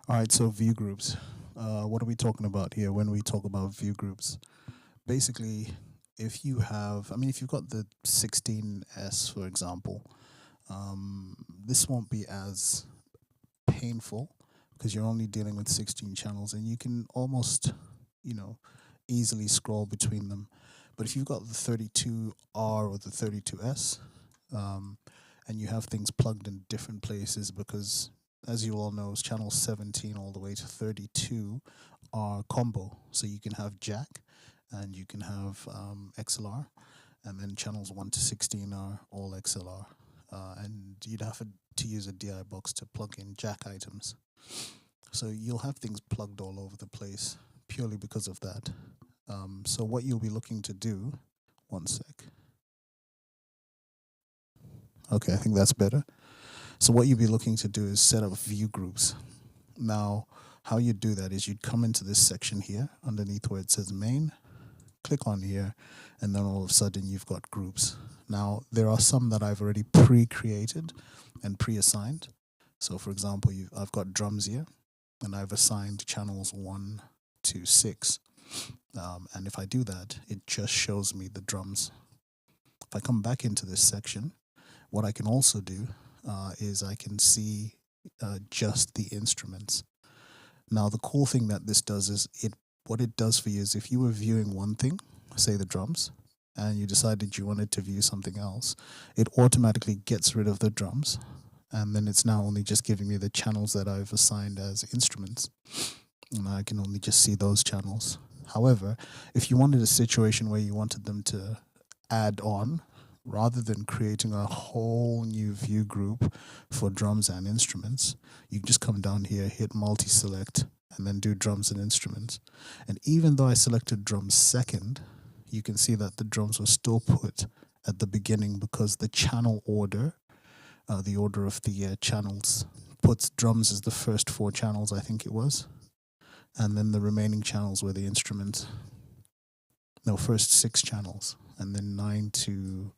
All right, so view groups. What are we talking about here when we talk about view groups? Basically, if you've got the 16S, for example, this won't be as painful because you're only dealing with 16 channels and you can almost, you know, easily scroll between them. But if you've got the 32R or the 32S, um, and you have things plugged in different places because, as you all know, channel 17 all the way to 32 are combo. So you can have jack and you can have XLR, and then channels 1 to 16 are all XLR. And you'd have to use a DI box to plug in jack items. So you'll have things plugged all over the place purely because of that. So what you'll be looking to do, one sec. Okay, I think that's better. So what you'll be looking to do is set up view groups. Now, how you do that is you'd come into this section here underneath where it says main, click on here, and then all of a sudden you've got groups. Now, there are some that I've already pre-created and pre-assigned. So for example, I've got drums here, and I've assigned channels 1 to 6. And if I do that, it just shows me the drums. If I come back into this section, what I can also do is I can see just the instruments. Now, the cool thing that this does is what it does for you is if you were viewing one thing, say the drums, and you decided you wanted to view something else, it automatically gets rid of the drums. And then it's now only just giving me the channels that I've assigned as instruments. And I can only just see those channels. However, if you wanted a situation where you wanted them to add on, rather than creating a whole new view group for drums and instruments, you just come down here, hit multi-select, and then do drums and instruments. And even though I selected drums second, you can see that the drums were still put at the beginning because the channel order, the order of the channels, puts drums as the first 4 channels, I think it was. And then the remaining channels were the instruments. No, first 6 channels. And then 9 to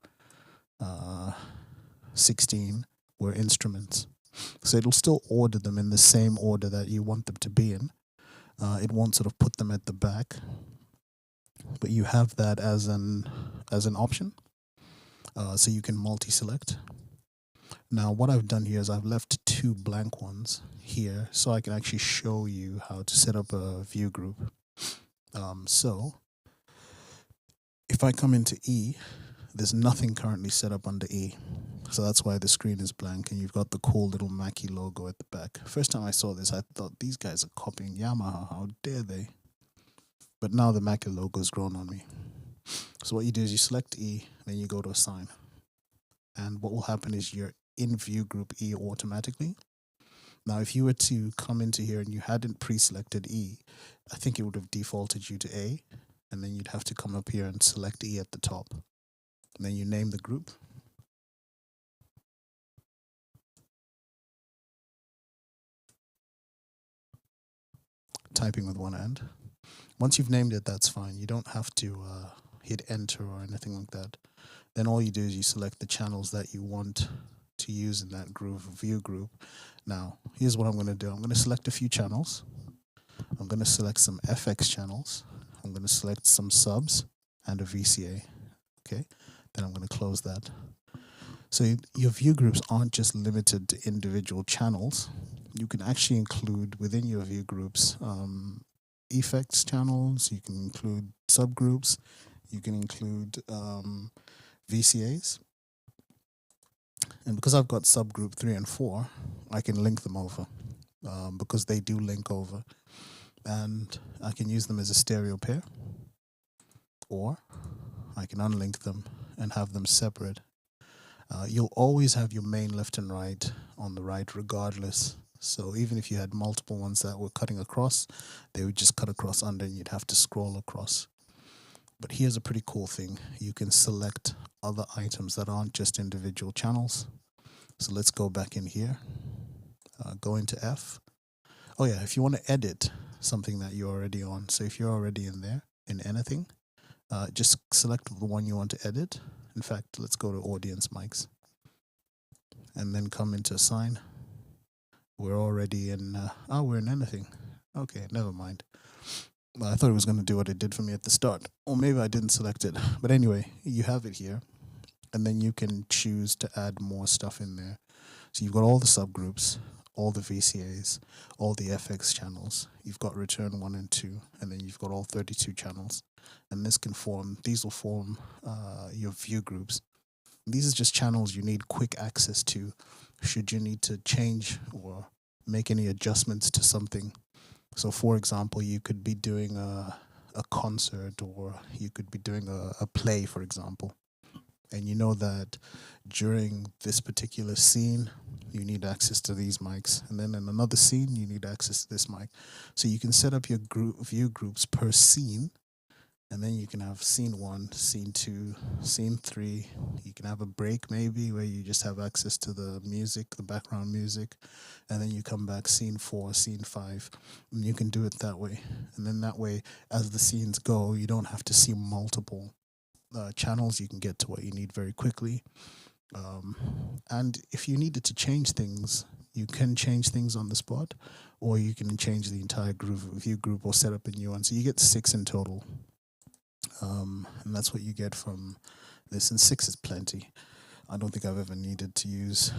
16 were instruments. So it'll still order them in the same order that you want them to be in. It won't sort of put them at the back, but you have that as an option. So you can multi-select. Now what I've done here is I've left 2 blank ones here so I can actually show you how to set up a view group. So if I come into E, there's nothing currently set up under E. So that's why the screen is blank and you've got the cool little Mackie logo at the back. First time I saw this, I thought these guys are copying Yamaha. How dare they? But now the Mackie logo has grown on me. So what you do is you select E, then you go to assign. And what will happen is you're in view group E automatically. Now, if you were to come into here and you hadn't pre-selected E, I think it would have defaulted you to A, and then you'd have to come up here and select E at the top. And then you name the group. Typing with one hand. Once you've named it, that's fine. You don't have to hit enter or anything like that. Then all you do is you select the channels that you want to use in that view group. Now, here's what I'm going to do. I'm going to select a few channels. I'm going to select some FX channels. I'm going to select some subs and a VCA. Okay, then I'm going to close that. So your view groups aren't just limited to individual channels. You can actually include within your view groups effects channels. You can include subgroups. You can include VCAs. And because I've got subgroup 3 and 4, I can link them over because they do link over. And I can use them as a stereo pair, or I can unlink them and have them separate. You'll always have your main left and right on the right regardless. So even if you had multiple ones that were cutting across, they would just cut across under and you'd have to scroll across. But here's a pretty cool thing. You can select other items that aren't just individual channels. So let's go back in here, go into F. Oh yeah, if you want to edit something that you're already on, so if you're already in there, in anything, just select the one you want to edit. In fact, let's go to audience mics and then come into assign. we're already in, we're in anything. Okay, never mind. Well, I thought it was going to do what it did for me at the start. Or maybe I didn't select it. But anyway, you have it here. And then you can choose to add more stuff in there. So you've got all the subgroups, all the VCAs, all the FX channels. You've got return 1 and 2, and then you've got all 32 channels. And these will form your view groups. These are just channels you need quick access to should you need to change or make any adjustments to something. So for example, you could be doing a concert, or you could be doing a play, for example. And you know that during this particular scene, you need access to these mics. And then in another scene, you need access to this mic. So you can set up your view groups per scene. And then you can have scene 1, scene 2, scene 3. You can have a break maybe where you just have access to the music, the background music. And then you come back scene 4, scene 5. And you can do it that way. And then that way, as the scenes go, you don't have to see multiple channels. You can get to what you need very quickly. And if you needed to change things, you can change things on the spot, or you can change the entire view group or set up a new one. So you get 6 in total. And that's what you get from this. And 6 is plenty. I don't think I've ever needed to use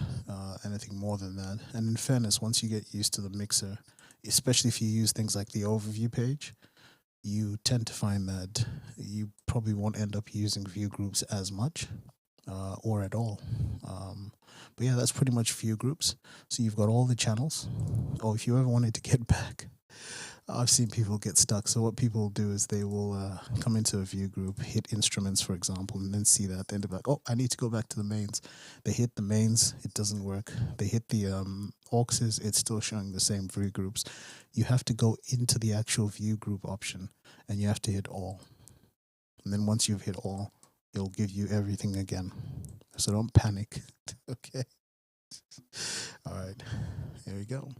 anything more than that. And in fairness, once you get used to the mixer, especially if you use things like the overview page, you tend to find that you probably won't end up using view groups as much or at all. But yeah, that's pretty much view groups. So you've got all the channels. Oh, if you ever wanted to get back, I've seen people get stuck. So what people do is they will come into a view group, hit instruments, for example, and then see that. Then they're like, oh, I need to go back to the mains. They hit the mains, it doesn't work. They hit the auxes, it's still showing the same view groups. You have to go into the actual view group option, and you have to hit all. And then once you've hit all, it'll give you everything again. So don't panic. Okay. All right. Here we go.